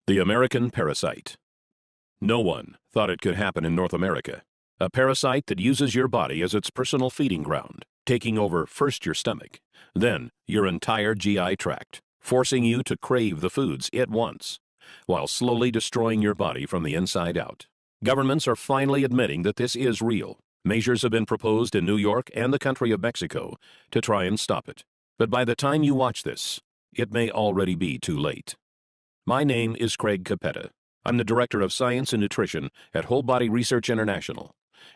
The American parasite. No one thought it could happen in North America. A parasite that uses your body as its personal feeding ground, taking over first your stomach, then your entire GI tract, forcing you to crave the foods it wants, while slowly destroying your body from the inside out. Governments are finally admitting that this is real. Measures have been proposed in New York and the country of Mexico to try and stop it. But by the time you watch this, it may already be too late. My name is Craig Capetta. I'm the Director of Science and Nutrition at Whole Body Research International,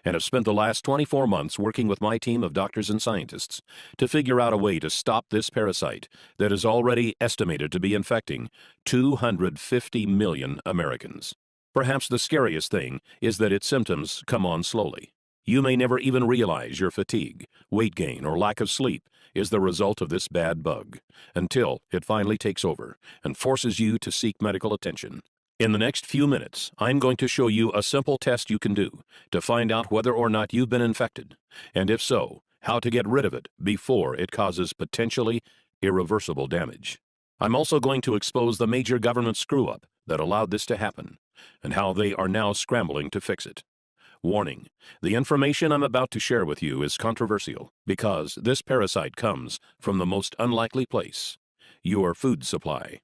and have spent the last 24 months working with my team of doctors and scientists to figure out a way to stop this parasite that is already estimated to be infecting 250 million Americans. Perhaps the scariest thing is that its symptoms come on slowly. You may never even realize your fatigue, weight gain, or lack of sleep is the result of this bad bug, until it finally takes over and forces you to seek medical attention. In the next few minutes, I'm going to show you a simple test you can do to find out whether or not you've been infected, and if so, how to get rid of it before it causes potentially irreversible damage. I'm also going to expose the major government screw-up that allowed this to happen, and how they are now scrambling to fix it. Warning, the information I'm about to share with you is controversial because this parasite comes from the most unlikely place, your food supply.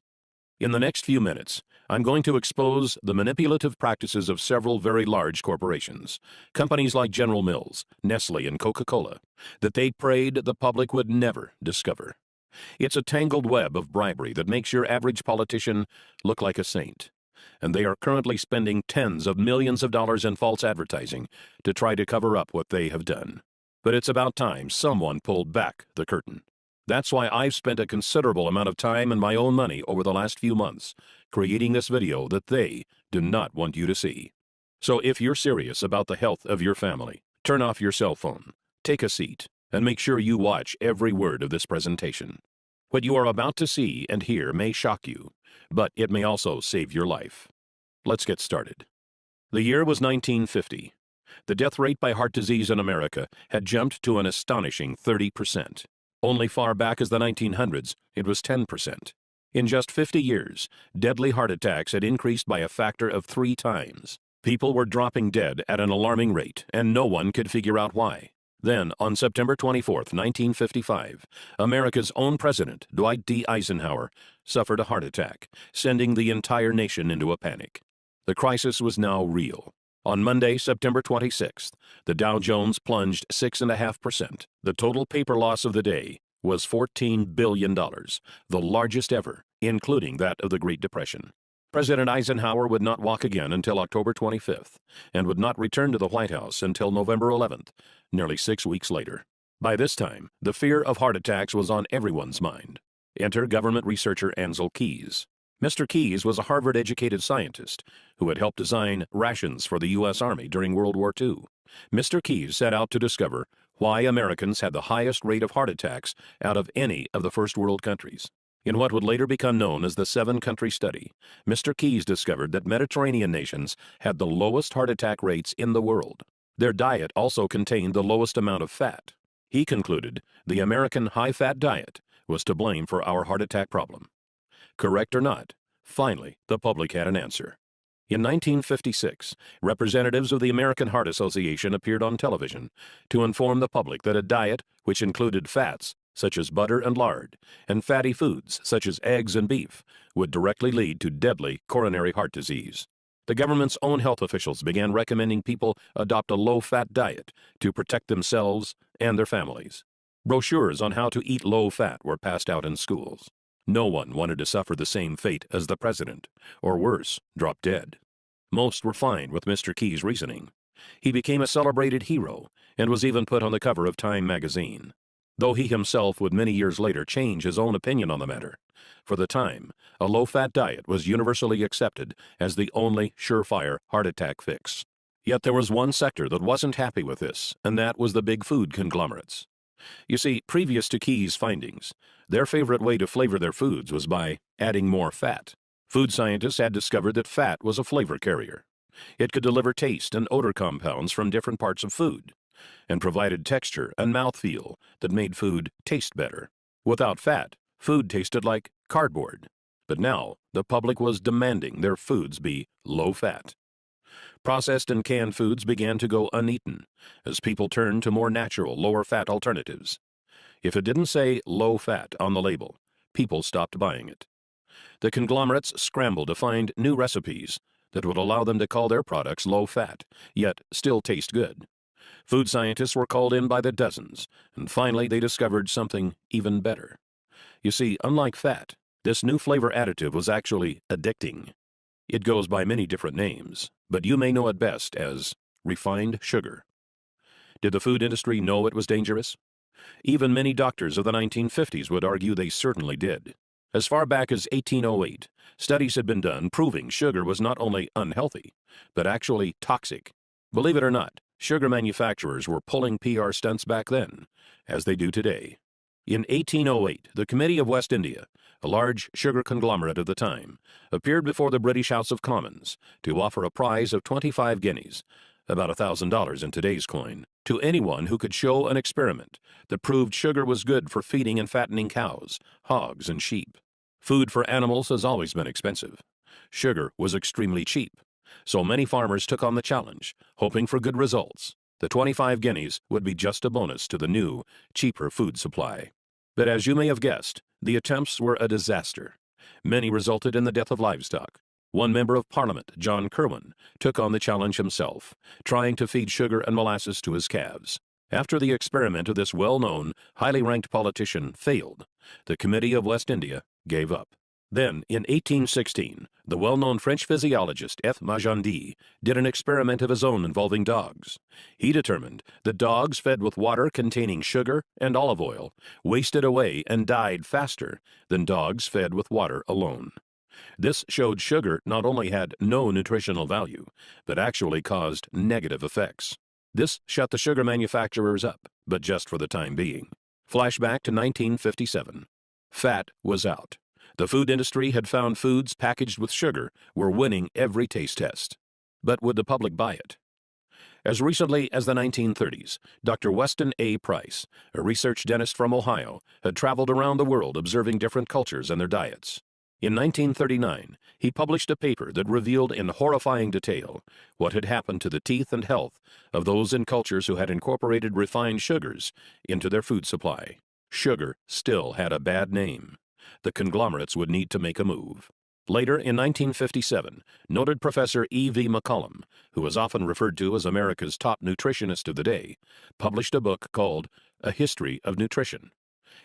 In the next few minutes, I'm going to expose the manipulative practices of several very large corporations, companies like General Mills, Nestle, and Coca-Cola, that they prayed the public would never discover. It's a tangled web of bribery that makes your average politician look like a saint, and they are currently spending tens of millions of dollars in false advertising to try to cover up what they have done. But it's about time someone pulled back the curtain. That's why I've spent a considerable amount of time and my own money over the last few months creating this video that they do not want you to see. So if you're serious about the health of your family, turn off your cell phone, take a seat, and make sure you watch every word of this presentation. What you are about to see and hear may shock you, but it may also save your life. Let's get started. The year was 1950. The death rate by heart disease in America had jumped to an astonishing 30%. Only far back as the 1900s, it was 10%. In just 50 years, deadly heart attacks had increased by a factor of 3 times. People were dropping dead at an alarming rate, and no one could figure out why. Then, on September 24, 1955, America's own president, Dwight D. Eisenhower, suffered a heart attack, sending the entire nation into a panic. The crisis was now real. On Monday, September 26th, the Dow Jones plunged 6.5%. The total paper loss of the day was $14 billion, the largest ever, including that of the Great Depression. President Eisenhower would not walk again until October 25th, and would not return to the White House until November 11th, nearly 6 weeks later. By this time, the fear of heart attacks was on everyone's mind. Enter government researcher Ancel Keys. Mr. Keys was a Harvard-educated scientist who had helped design rations for the U.S. Army during World War II. Mr. Keys set out to discover why Americans had the highest rate of heart attacks out of any of the first world countries. In what would later become known as the 7-country study, Mr. Keys discovered that Mediterranean nations had the lowest heart attack rates in the world. Their diet also contained the lowest amount of fat. He concluded the American high-fat diet was to blame for our heart attack problem. Correct or not, finally, the public had an answer. In 1956, representatives of the American Heart Association appeared on television to inform the public that a diet which included fats, such as butter and lard, and fatty foods, such as eggs and beef, would directly lead to deadly coronary heart disease. The government's own health officials began recommending people adopt a low-fat diet to protect themselves and their families. Brochures on how to eat low-fat were passed out in schools. No one wanted to suffer the same fate as the president, or worse, drop dead. Most were fine with Mr. Keys' reasoning. He became a celebrated hero and was even put on the cover of Time magazine, though he himself would many years later change his own opinion on the matter. For the time, a low-fat diet was universally accepted as the only surefire heart attack fix. Yet there was one sector that wasn't happy with this, and that was the big food conglomerates. You see, previous to Keys' findings, their favorite way to flavor their foods was by adding more fat. Food scientists had discovered that fat was a flavor carrier. It could deliver taste and odor compounds from different parts of food, and provided texture and mouthfeel that made food taste better. Without fat, food tasted like cardboard. But now, the public was demanding their foods be low-fat. Processed and canned foods began to go uneaten as people turned to more natural, lower-fat alternatives. If it didn't say low-fat on the label, people stopped buying it. The conglomerates scrambled to find new recipes that would allow them to call their products low-fat, yet still taste good. Food scientists were called in by the dozens, and finally they discovered something even better. You see, unlike fat, this new flavor additive was actually addicting. It goes by many different names, but you may know it best as refined sugar. Did the food industry know it was dangerous? Even many doctors of the 1950s would argue they certainly did. As far back as 1808, studies had been done proving sugar was not only unhealthy, but actually toxic. Believe it or not, sugar manufacturers were pulling PR stunts back then, as they do today. In 1808, the Committee of West India, a large sugar conglomerate of the time, appeared before the British House of Commons to offer a prize of 25 guineas, about $1,000 in today's coin, to anyone who could show an experiment that proved sugar was good for feeding and fattening cows, hogs, and sheep. Food for animals has always been expensive. Sugar was extremely cheap, so many farmers took on the challenge, hoping for good results. The 25 guineas would be just a bonus to the new, cheaper food supply. But as you may have guessed, the attempts were a disaster. Many resulted in the death of livestock. One member of Parliament, John Kirwan, took on the challenge himself, trying to feed sugar and molasses to his calves. After the experiment of this well-known, highly ranked politician failed, the Committee of West India gave up. Then, in 1816, the well-known French physiologist F. Magendie did an experiment of his own involving dogs. He determined that dogs fed with water containing sugar and olive oil wasted away and died faster than dogs fed with water alone. This showed sugar not only had no nutritional value, but actually caused negative effects. This shut the sugar manufacturers up, but just for the time being. Flashback to 1957. Fat was out. The food industry had found foods packaged with sugar were winning every taste test. But would the public buy it? As recently as the 1930s, Dr. Weston A. Price, a research dentist from Ohio, had traveled around the world observing different cultures and their diets. In 1939, he published a paper that revealed in horrifying detail what had happened to the teeth and health of those in cultures who had incorporated refined sugars into their food supply. Sugar still had a bad name. The conglomerates would need to make a move. Later, in 1957, noted Professor E.V. McCollum, who was often referred to as America's top nutritionist of the day, published a book called A History of Nutrition.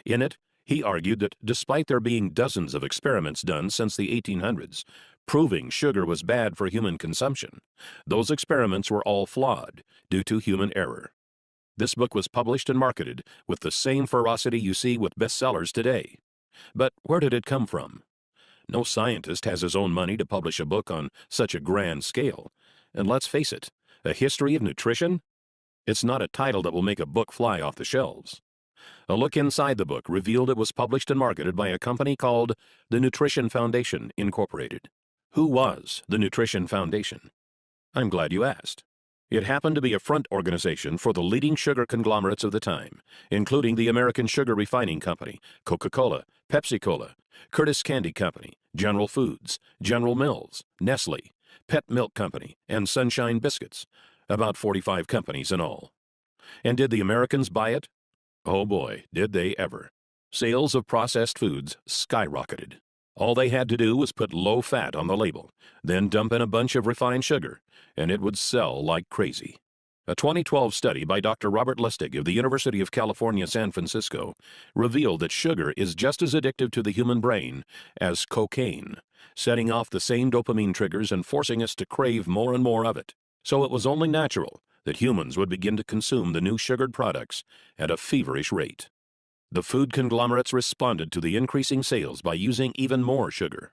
In it, he argued that despite there being dozens of experiments done since the 1800s, proving sugar was bad for human consumption, those experiments were all flawed due to human error. This book was published and marketed with the same ferocity you see with bestsellers today. But where did it come from? No scientist has his own money to publish a book on such a grand scale. And let's face it, A History of Nutrition? It's not a title that will make a book fly off the shelves. A look inside the book revealed it was published and marketed by a company called the Nutrition Foundation, Incorporated. Who was the Nutrition Foundation? I'm glad you asked. It happened to be a front organization for the leading sugar conglomerates of the time, including the American Sugar Refining Company, Coca-Cola, Pepsi-Cola, Curtis Candy Company, General Foods, General Mills, Nestle, Pet Milk Company, and Sunshine Biscuits, about 45 companies in all. And did the Americans buy it? Oh boy, did they ever. Sales of processed foods skyrocketed. All they had to do was put low fat on the label, then dump in a bunch of refined sugar, and it would sell like crazy. A 2012 study by Dr. Robert Lustig of the University of California, San Francisco, revealed that sugar is just as addictive to the human brain as cocaine, setting off the same dopamine triggers and forcing us to crave more and more of it. So it was only natural that humans would begin to consume the new sugared products at a feverish rate. The food conglomerates responded to the increasing sales by using even more sugar.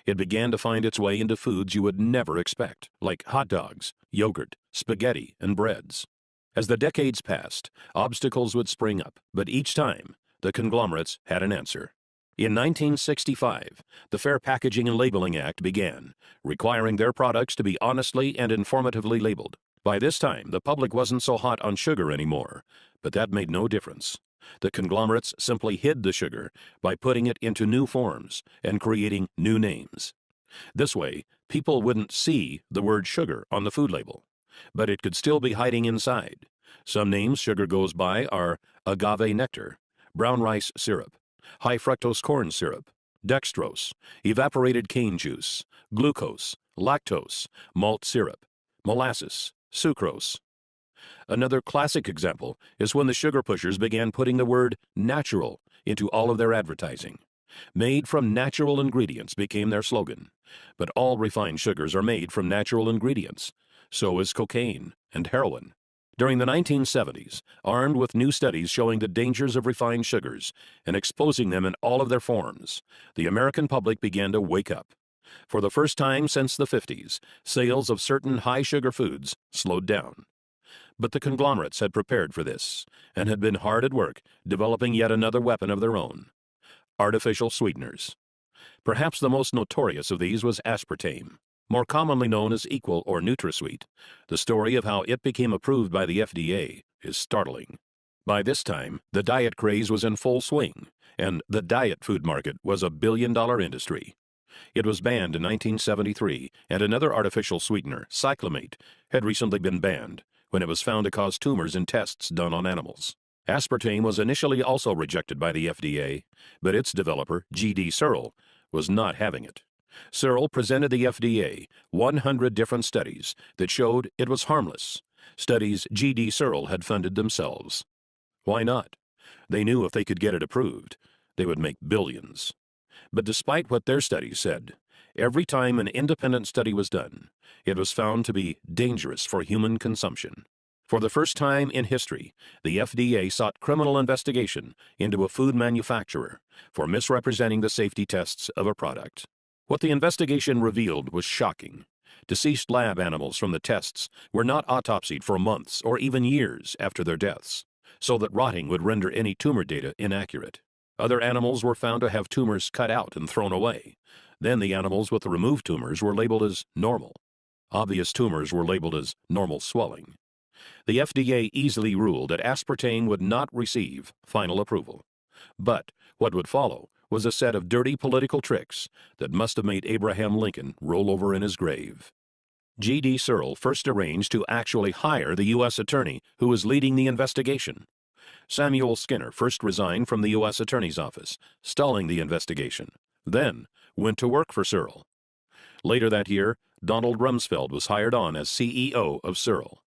It began to find its way into foods you would never expect, like hot dogs, yogurt, spaghetti, and breads. As the decades passed, obstacles would spring up, but each time, the conglomerates had an answer. In 1965, the Fair Packaging and Labeling Act began, requiring their products to be honestly and informatively labeled. By this time, the public wasn't so hot on sugar anymore, but that made no difference. The conglomerates simply hid the sugar by putting it into new forms and creating new names. This way, people wouldn't see the word sugar on the food label, but it could still be hiding inside. Some names sugar goes by are agave nectar, brown rice syrup, high fructose corn syrup, dextrose, evaporated cane juice, glucose, lactose, malt syrup, molasses, sucrose. Another classic example is when the sugar pushers began putting the word natural into all of their advertising. Made from natural ingredients became their slogan. But all refined sugars are made from natural ingredients. So is cocaine and heroin. During the 1970s, armed with new studies showing the dangers of refined sugars and exposing them in all of their forms, the American public began to wake up. For the first time since the 50s, sales of certain high-sugar foods slowed down. But the conglomerates had prepared for this and had been hard at work developing yet another weapon of their own: artificial sweeteners. Perhaps the most notorious of these was aspartame, more commonly known as Equal or NutraSweet. The story of how it became approved by the FDA is startling. By this time, the diet craze was in full swing, and the diet food market was a billion-dollar industry. It was banned in 1973, and another artificial sweetener, cyclamate, had recently been banned when it was found to cause tumors in tests done on animals. Aspartame was initially also rejected by the FDA, but its developer, G.D. Searle, was not having it. Searle presented the FDA 100 different studies that showed it was harmless, studies G.D. Searle had funded themselves. Why not? They knew if they could get it approved, they would make billions. But despite what their studies said, every time an independent study was done, it was found to be dangerous for human consumption. For the first time in history, the FDA sought criminal investigation into a food manufacturer for misrepresenting the safety tests of a product. What the investigation revealed was shocking. Deceased lab animals from the tests were not autopsied for months or even years after their deaths, so that rotting would render any tumor data inaccurate. Other animals were found to have tumors cut out and thrown away. Then the animals with the removed tumors were labeled as normal. Obvious tumors were labeled as normal swelling. The FDA easily ruled that aspartame would not receive final approval. But what would follow was a set of dirty political tricks that must have made Abraham Lincoln roll over in his grave. G.D. Searle first arranged to actually hire the U.S. attorney who was leading the investigation. Samuel Skinner first resigned from the U.S. Attorney's Office, stalling the investigation, then went to work for Searle. Later that year, Donald Rumsfeld was hired on as CEO of Searle.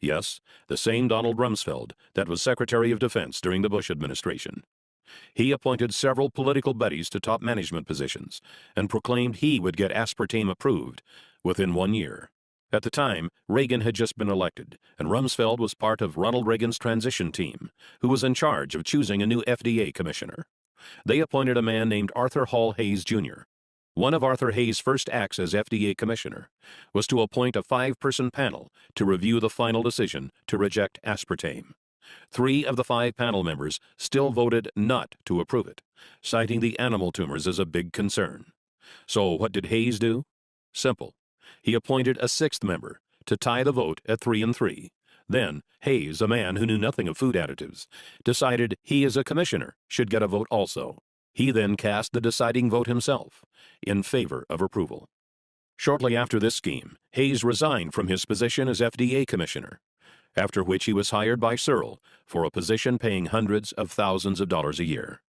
Yes, the same Donald Rumsfeld that was Secretary of Defense during the Bush administration. He appointed several political buddies to top management positions and proclaimed he would get aspartame approved within 1 year. At the time, Reagan had just been elected, and Rumsfeld was part of Ronald Reagan's transition team, who was in charge of choosing a new FDA commissioner. They appointed a man named Arthur Hall Hayes, Jr. One of Arthur Hayes' first acts as FDA commissioner was to appoint a 5-person panel to review the final decision to reject aspartame. 3 of the 5 panel members still voted not to approve it, citing the animal tumors as a big concern. So what did Hayes do? Simple. He appointed a 6th member to tie the vote at 3-3. Then Hayes, a man who knew nothing of food additives, decided he as a commissioner should get a vote also. He then cast the deciding vote himself, in favor of approval. Shortly after this scheme, Hayes resigned from his position as FDA commissioner, after which he was hired by Searle for a position paying hundreds of thousands of dollars a year.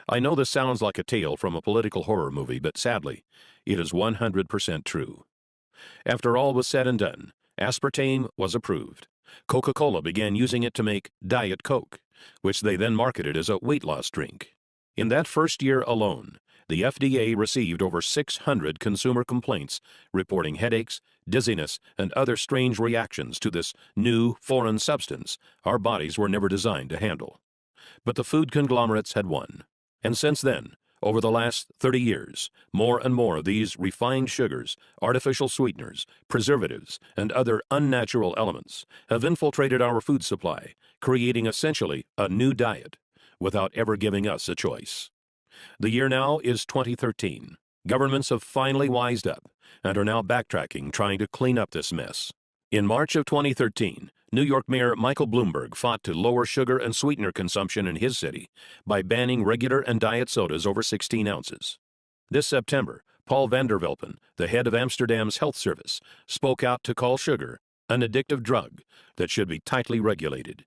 I know this sounds like a tale from a political horror movie, but sadly, it is 100% true. After all was said and done, aspartame was approved. Coca-Cola began using it to make Diet Coke, which they then marketed as a weight loss drink. In that first year alone, the FDA received over 600 consumer complaints reporting headaches, dizziness, and other strange reactions to this new foreign substance our bodies were never designed to handle. But the food conglomerates had won. And since then, over the last 30 years, more and more of these refined sugars, artificial sweeteners, preservatives, and other unnatural elements have infiltrated our food supply, creating essentially a new diet, without ever giving us a choice. The year now is 2013. Governments have finally wised up and are now backtracking, trying to clean up this mess. In March of 2013, New York Mayor Michael Bloomberg fought to lower sugar and sweetener consumption in his city by banning regular and diet sodas over 16 ounces. This September, Paul van der Velpen, the head of Amsterdam's health service, spoke out to call sugar an addictive drug that should be tightly regulated.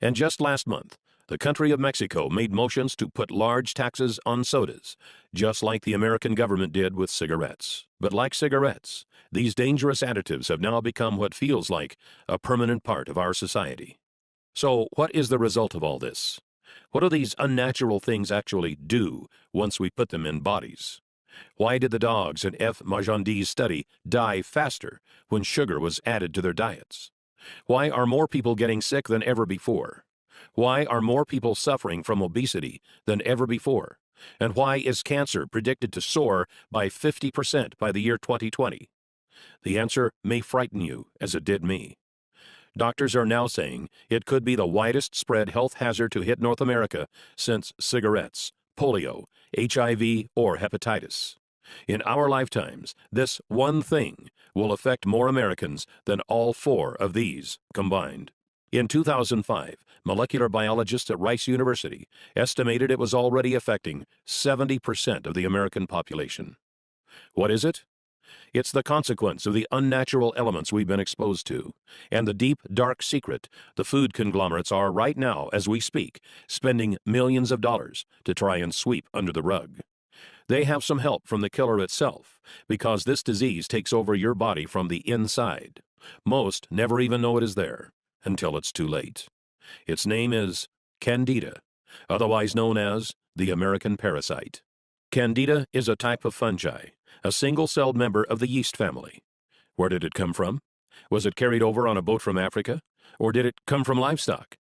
And just last month, the country of Mexico made motions to put large taxes on sodas, just like the American government did with cigarettes. But like cigarettes, these dangerous additives have now become what feels like a permanent part of our society. So, what is the result of all this? What do these unnatural things actually do once we put them in bodies? Why did the dogs in F. Magendie's study die faster when sugar was added to their diets? Why are more people getting sick than ever before? Why are more people suffering from obesity than ever before? And why is cancer predicted to soar by 50% by the year 2020? The answer may frighten you, as it did me. Doctors are now saying it could be the widest spread health hazard to hit North America since cigarettes, polio, HIV, or hepatitis. In our lifetimes, this one thing will affect more Americans than all four of these combined. In 2005, molecular biologists at Rice University estimated it was already affecting 70% of the American population. What is it? It's the consequence of the unnatural elements we've been exposed to, and the deep, dark secret the food conglomerates are right now, as we speak, spending millions of dollars to try and sweep under the rug. They have some help from the killer itself, because this disease takes over your body from the inside. Most never even know it is there, until it's too late. Its name is Candida, otherwise known as the American parasite. Candida is a type of fungi, a single-celled member of the yeast family. Where did it come from? Was it carried over on a boat from Africa? Or did it come from livestock?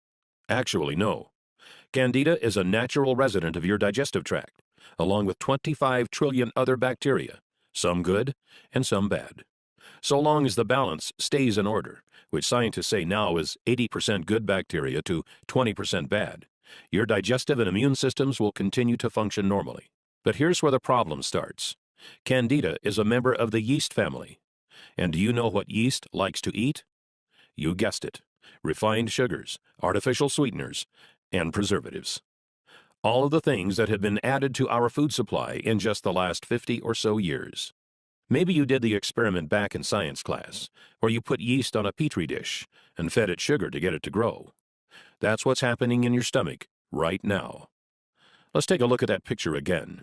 Actually, no. Candida is a natural resident of your digestive tract, along with 25 trillion other bacteria, some good and some bad. So long as the balance stays in order, which scientists say now is 80% good bacteria to 20% bad, your digestive and immune systems will continue to function normally. But here's where the problem starts. Candida is a member of the yeast family. And do you know what yeast likes to eat? You guessed it. Refined sugars, artificial sweeteners, and preservatives. All of the things that have been added to our food supply in just the last 50 or so years. Maybe you did the experiment back in science class, where you put yeast on a petri dish and fed it sugar to get it to grow. That's what's happening in your stomach right now. Let's take a look at that picture again.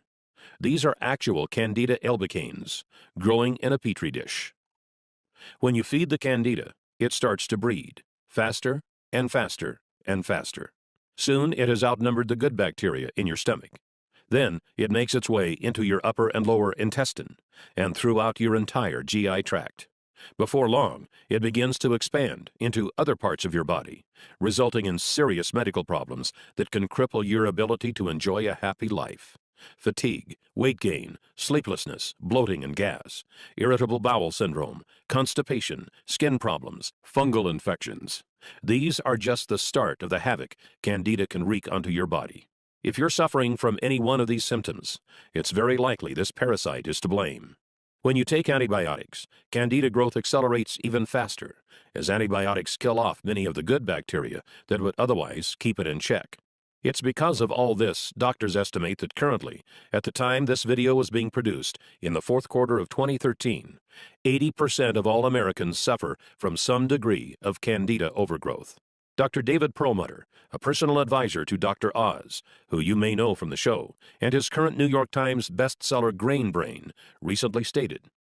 These are actual Candida albicans growing in a petri dish. When you feed the Candida, it starts to breed, faster and faster and faster. Soon it has outnumbered the good bacteria in your stomach. Then it makes its way into your upper and lower intestine and throughout your entire GI tract. Before long, it begins to expand into other parts of your body, resulting in serious medical problems that can cripple your ability to enjoy a happy life. Fatigue, weight gain, sleeplessness, bloating and gas, irritable bowel syndrome, constipation, skin problems, fungal infections. These are just the start of the havoc Candida can wreak onto your body. If you're suffering from any one of these symptoms, it's very likely this parasite is to blame. When you take antibiotics, Candida growth accelerates even faster, as antibiotics kill off many of the good bacteria that would otherwise keep it in check. It's because of all this, doctors estimate that currently, at the time this video was being produced, in the fourth quarter of 2013, 80% of all Americans suffer from some degree of Candida overgrowth. Dr. David Perlmutter, a personal advisor to Dr. Oz, who you may know from the show, and his current New York Times bestseller Grain Brain, recently stated,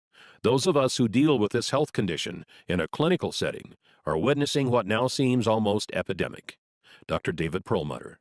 "Those of us who deal with this health condition in a clinical setting are witnessing what now seems almost epidemic." Dr. David Perlmutter.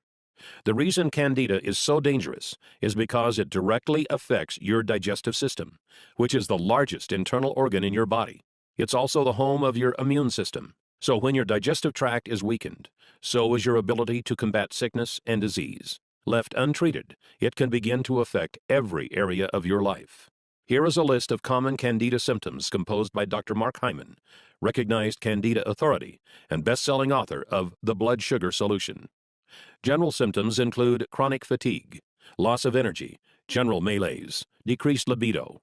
The reason Candida is so dangerous is because it directly affects your digestive system, which is the largest internal organ in your body. It's also the home of your immune system. So when your digestive tract is weakened, so is your ability to combat sickness and disease. Left untreated, it can begin to affect every area of your life. Here is a list of common Candida symptoms composed by Dr. Mark Hyman, recognized Candida authority and best-selling author of The Blood Sugar Solution. General symptoms include chronic fatigue, loss of energy, general malaise, decreased libido,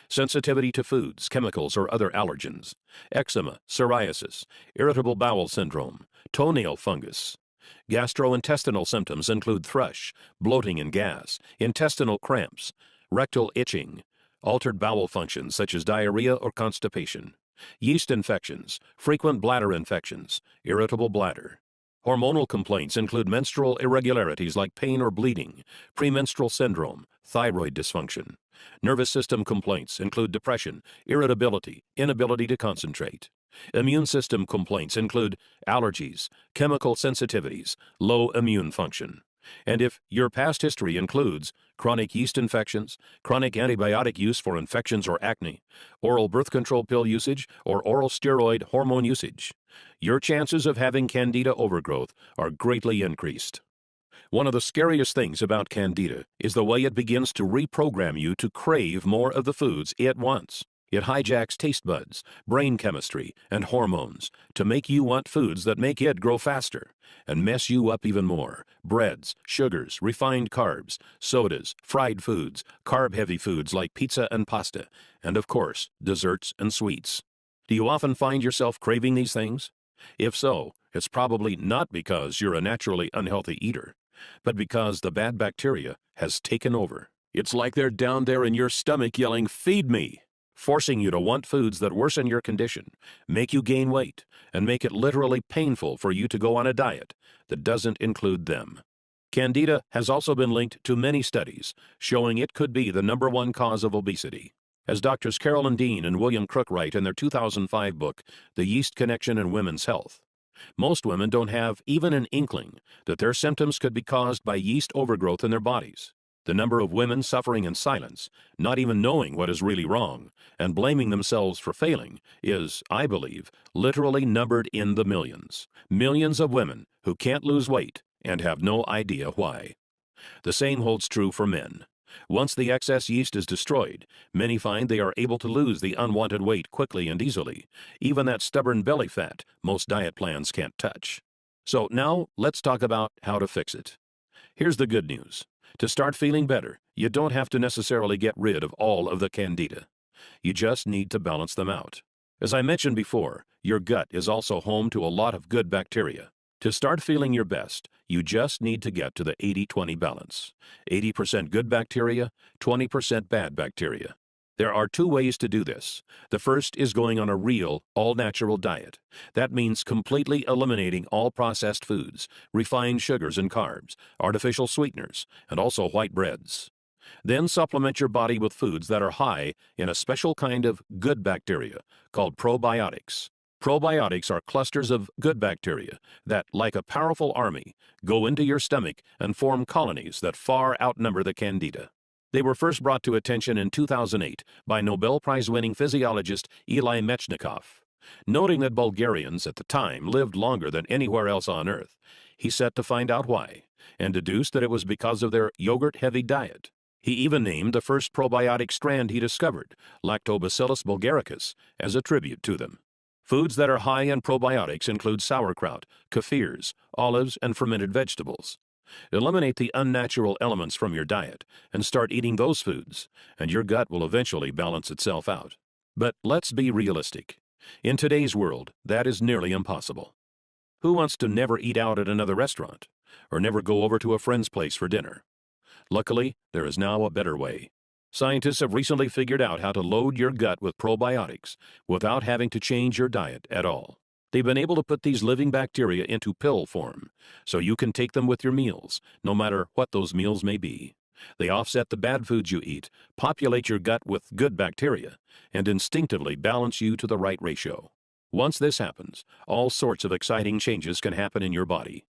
sensitivity to foods, chemicals, or other allergens, eczema, psoriasis, irritable bowel syndrome, toenail fungus. Gastrointestinal symptoms include thrush, bloating and gas, intestinal cramps, rectal itching, altered bowel functions such as diarrhea or constipation, yeast infections, frequent bladder infections, irritable bladder. Hormonal complaints include menstrual irregularities like pain or bleeding, premenstrual syndrome, thyroid dysfunction. Nervous system complaints include depression, irritability, inability to concentrate. Immune system complaints include allergies, chemical sensitivities, low immune function. And if your past history includes chronic yeast infections, chronic antibiotic use for infections or acne, oral birth control pill usage, or oral steroid hormone usage, your chances of having Candida overgrowth are greatly increased. One of the scariest things about Candida is the way it begins to reprogram you to crave more of the foods it wants. It hijacks taste buds, brain chemistry, and hormones to make you want foods that make it grow faster and mess you up even more. Breads, sugars, refined carbs, sodas, fried foods, carb-heavy foods like pizza and pasta, and of course, desserts and sweets. Do you often find yourself craving these things? If so, it's probably not because you're a naturally unhealthy eater, but because the bad bacteria has taken over. It's like they're down there in your stomach yelling, "Feed me!" forcing you to want foods that worsen your condition, make you gain weight, and make it literally painful for you to go on a diet that doesn't include them. Candida has also been linked to many studies showing it could be the #1 cause of obesity. As Doctors Carolyn Dean and William Crook write in their 2005 book, The Yeast Connection in Women's Health, most women don't have even an inkling that their symptoms could be caused by yeast overgrowth in their bodies. The number of women suffering in silence, not even knowing what is really wrong, and blaming themselves for failing is, I believe, literally numbered in the millions. Millions of women who can't lose weight and have no idea why. The same holds true for men. Once the excess yeast is destroyed, many find they are able to lose the unwanted weight quickly and easily, even that stubborn belly fat most diet plans can't touch. So now let's talk about how to fix it. Here's the good news. To start feeling better, you don't have to necessarily get rid of all of the Candida. You just need to balance them out. As I mentioned before, your gut is also home to a lot of good bacteria. To start feeling your best, you just need to get to the 80-20 balance. 80% good bacteria, 20% bad bacteria. There are two ways to do this. The first is going on a real, all-natural diet. That means completely eliminating all processed foods, refined sugars and carbs, artificial sweeteners, and also white breads. Then supplement your body with foods that are high in a special kind of good bacteria called probiotics. Probiotics are clusters of good bacteria that, like a powerful army, go into your stomach and form colonies that far outnumber the Candida. They were first brought to attention in 2008 by Nobel Prize-winning physiologist Eli Mechnikov. Noting that Bulgarians at the time lived longer than anywhere else on Earth, he set to find out why, and deduced that it was because of their yogurt-heavy diet. He even named the first probiotic strand he discovered, Lactobacillus bulgaricus, as a tribute to them. Foods that are high in probiotics include sauerkraut, kefirs, olives, and fermented vegetables. Eliminate the unnatural elements from your diet and start eating those foods, and your gut will eventually balance itself out. But let's be realistic. In today's world, that is nearly impossible. Who wants to never eat out at another restaurant, or never go over to a friend's place for dinner? Luckily, there is now a better way. Scientists have recently figured out how to load your gut with probiotics without having to change your diet at all. They've been able to put these living bacteria into pill form, so you can take them with your meals, no matter what those meals may be. They offset the bad foods you eat, populate your gut with good bacteria, and instinctively balance you to the right ratio. Once this happens, all sorts of exciting changes can happen in your body.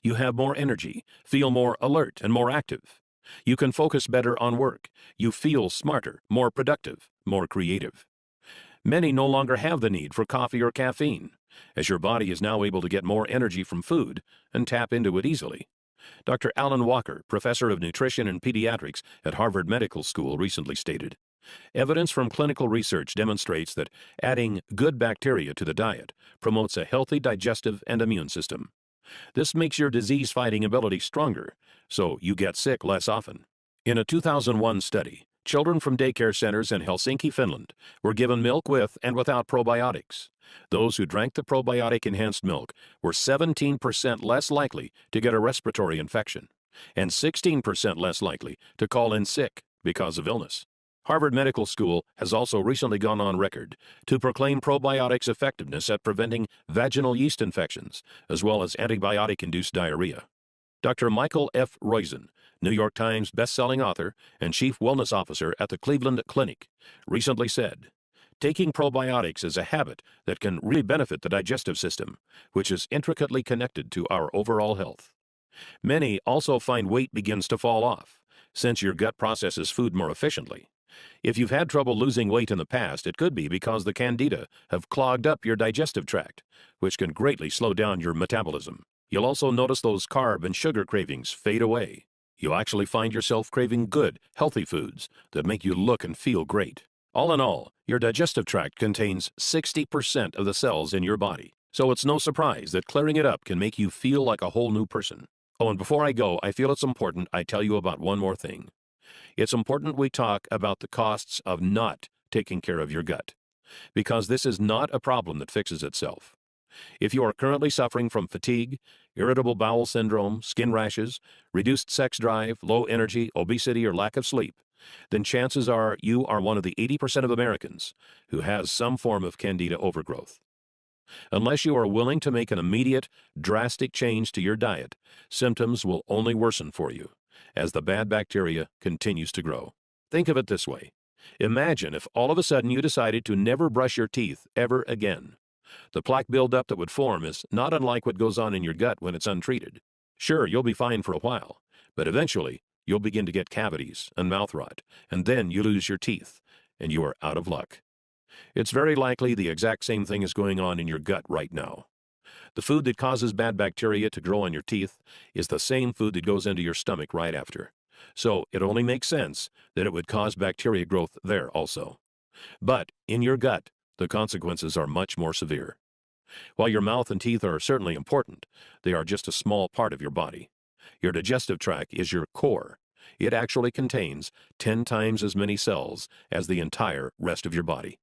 You have more energy, feel more alert and more active. You can focus better on work. You feel smarter, more productive, more creative. Many no longer have the need for coffee or caffeine, as your body is now able to get more energy from food and tap into it easily. Dr. Alan Walker, professor of nutrition and pediatrics at Harvard Medical School, recently stated, "Evidence from clinical research demonstrates that adding good bacteria to the diet promotes a healthy digestive and immune system. This makes your disease-fighting ability stronger, so you get sick less often." In a 2001 study, Children from daycare centers in Helsinki, Finland, were given milk with and without probiotics. Those who drank the probiotic-enhanced milk were 17% less likely to get a respiratory infection and 16% less likely to call in sick because of illness. Harvard Medical School has also recently gone on record to proclaim probiotics' effectiveness at preventing vaginal yeast infections, as well as antibiotic-induced diarrhea. Dr. Michael F. Roizen, New York Times best-selling author and chief wellness officer at the Cleveland Clinic, recently said, "Taking probiotics is a habit that can really benefit the digestive system, which is intricately connected to our overall health." Many also find weight begins to fall off, since your gut processes food more efficiently. If you've had trouble losing weight in the past, it could be because the candida have clogged up your digestive tract, which can greatly slow down your metabolism. You'll also notice those carb and sugar cravings fade away. You'll actually find yourself craving good, healthy foods that make you look and feel great. All in all, your digestive tract contains 60% of the cells in your body, so it's no surprise that clearing it up can make you feel like a whole new person. Oh, and before I go, I feel it's important I tell you about one more thing. It's important we talk about the costs of not taking care of your gut, because this is not a problem that fixes itself. If you are currently suffering from fatigue, irritable bowel syndrome, skin rashes, reduced sex drive, low energy, obesity, or lack of sleep, then chances are you are one of the 80% of Americans who has some form of candida overgrowth. Unless you are willing to make an immediate, drastic change to your diet, symptoms will only worsen for you as the bad bacteria continues to grow. Think of it this way. Imagine if all of a sudden you decided to never brush your teeth ever again. The plaque buildup that would form is not unlike what goes on in your gut when it's untreated. Sure, you'll be fine for a while, but eventually you'll begin to get cavities and mouth rot, and then you lose your teeth, and you are out of luck. It's very likely the exact same thing is going on in your gut right now. The food that causes bad bacteria to grow on your teeth is the same food that goes into your stomach right after. So it only makes sense that it would cause bacteria growth there also. But in your gut, the consequences are much more severe. While your mouth and teeth are certainly important, they are just a small part of your body. Your digestive tract is your core. It actually contains 10 times as many cells as the entire rest of your body.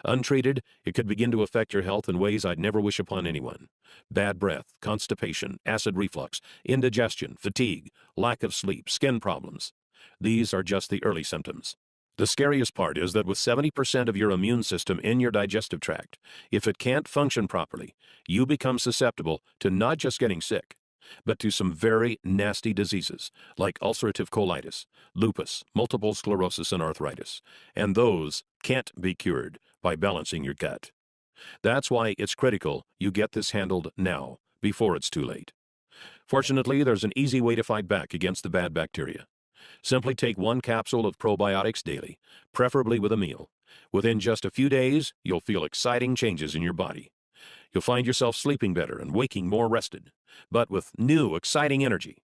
Untreated, it could begin to affect your health in ways I'd never wish upon anyone. Bad breath, constipation, acid reflux, indigestion, fatigue, lack of sleep, skin problems. These are just the early symptoms. The scariest part is that with 70% of your immune system in your digestive tract, if it can't function properly, you become susceptible to not just getting sick, but to some very nasty diseases like ulcerative colitis, lupus, multiple sclerosis, and arthritis. And those can't be cured by balancing your gut. That's why it's critical you get this handled now, before it's too late. Fortunately, there's an easy way to fight back against the bad bacteria. Simply take 1 capsule of probiotics daily, preferably with a meal. Within just a few days, you'll feel exciting changes in your body. You'll find yourself sleeping better and waking more rested, but with new, exciting energy.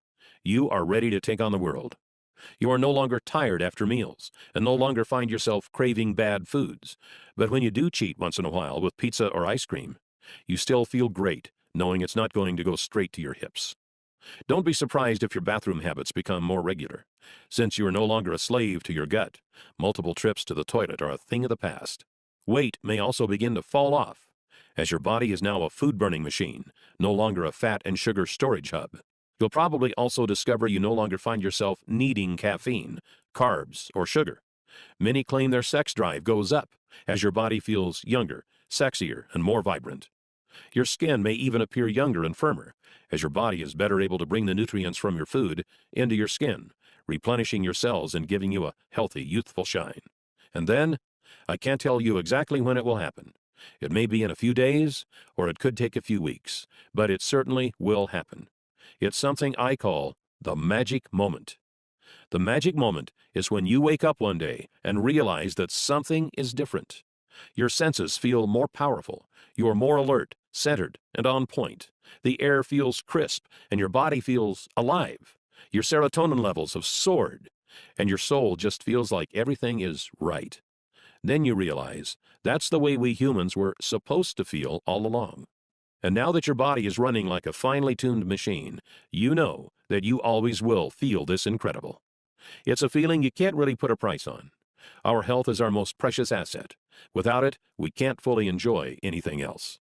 You are ready to take on the world. You are no longer tired after meals and no longer find yourself craving bad foods. But when you do cheat once in a while with pizza or ice cream, you still feel great knowing it's not going to go straight to your hips. Don't be surprised if your bathroom habits become more regular. Since you are no longer a slave to your gut, multiple trips to the toilet are a thing of the past. Weight may also begin to fall off, as your body is now a food-burning machine, no longer a fat and sugar storage hub. You'll probably also discover you no longer find yourself needing caffeine, carbs, or sugar. Many claim their sex drive goes up as your body feels younger, sexier, and more vibrant. Your skin may even appear younger and firmer, as your body is better able to bring the nutrients from your food into your skin, replenishing your cells and giving you a healthy, youthful shine. And then, I can't tell you exactly when it will happen. It may be in a few days, or it could take a few weeks, but it certainly will happen. It's something I call the magic moment. The magic moment is when you wake up one day and realize that something is different. Your senses feel more powerful. You are more alert, centered, and on point. The air feels crisp, and your body feels alive. Your serotonin levels have soared, and your soul just feels like everything is right. Then you realize that's the way we humans were supposed to feel all along. And now that your body is running like a finely tuned machine, you know that you always will feel this incredible. It's a feeling you can't really put a price on. Our health is our most precious asset. Without it, we can't fully enjoy anything else.